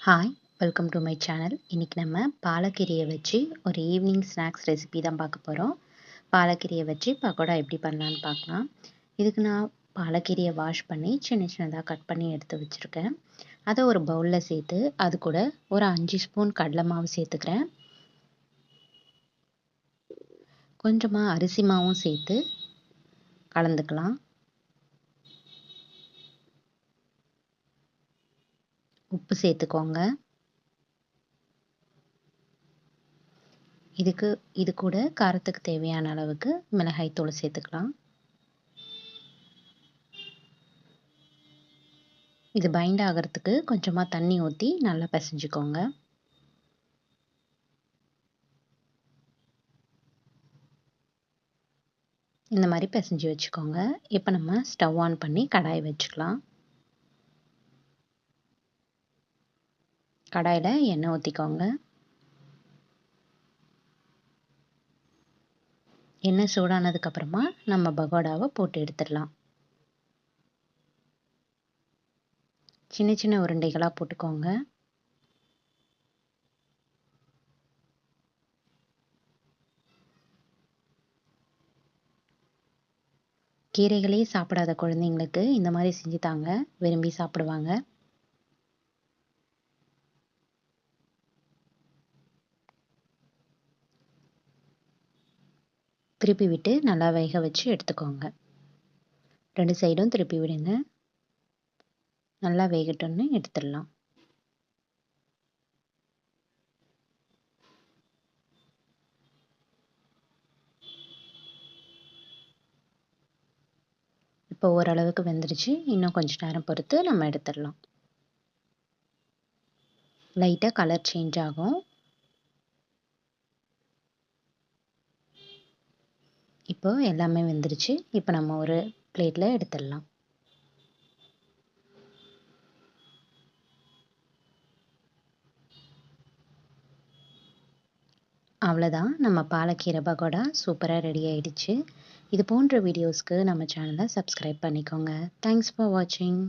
Hi, welcome to my channel. இன்றைக்கி நம்ம பாலக்கீரையை வச்சு ஒரு ஈவினிங் ஸ்நாக்ஸ் ரெசிபி தான் பார்க்க போகிறோம். பாலக்கீரையை வச்சு பக்கோடா எப்படி பண்ணலான்னு பார்க்கலாம். இதுக்கு நான் பாலக்கீரையை வாஷ் பண்ணி சின்ன சின்னதாக கட் பண்ணி எடுத்து வச்சுருக்கேன். அதை ஒரு பவுலில் சேர்த்து அது கூட ஒரு 5 ஸ்பூன் கடலை மாவு சேர்த்துக்கிறேன். கொஞ்சமாக அரிசி மாவும் சேர்த்து கலந்துக்கலாம். உப்பு சேர்த்துக்கோங்க. இது கூட காரத்துக்கு தேவையான அளவுக்கு மிளகாய் தூள் சேர்த்துக்கலாம். இது பைண்ட் ஆகிறதுக்கு கொஞ்சமாக தண்ணி ஊற்றி நல்லா பிசைஞ்சுக்கோங்க. இந்த மாதிரி பிசைஞ்சு வச்சுக்கோங்க. இப்போ நம்ம ஸ்டவ் ஆன் பண்ணி கடாய் வச்சுக்கலாம். கடாயில் எண்ணெய் ஊற்றிக்கோங்க. எண்ணெய் சூடானதுக்கப்புறமா நம்ம பகோடாவை போட்டு எடுத்துடலாம். சின்ன சின்ன உருண்டைகளாக போட்டுக்கோங்க. கீரைகளே சாப்பிடாத குழந்தைங்களுக்கு இந்த மாதிரி செஞ்சு தாங்க, விரும்பி சாப்பிடுவாங்க. திருப்பி விட்டு நல்லா வேக வச்சு எடுத்துக்கோங்க. 2 சைடும் திருப்பி விடுங்க. நல்லா வேகட்டும்னு எடுத்துடலாம். இப்போ ஓரளவுக்கு வெந்துருச்சு. இன்னும் கொஞ்சம் நேரம் பொறுத்து நம்ம எடுத்துடலாம். லைட்டாக கலர் சேஞ்ச் ஆகும். இப்போ எல்லாமே வெந்துருச்சு. இப்போ நம்ம ஒரு பிளேட்டில் எடுத்துடலாம். அவ்வளோதான், நம்ம பாலக்கீரை பகோடா சூப்பராக ரெடி ஆயிடுச்சு. இது போன்ற வீடியோஸ்க்கு நம்ம சேனலை சப்ஸ்கிரைப் பண்ணிக்கோங்க. தேங்க்ஸ் ஃபார் வாட்சிங்.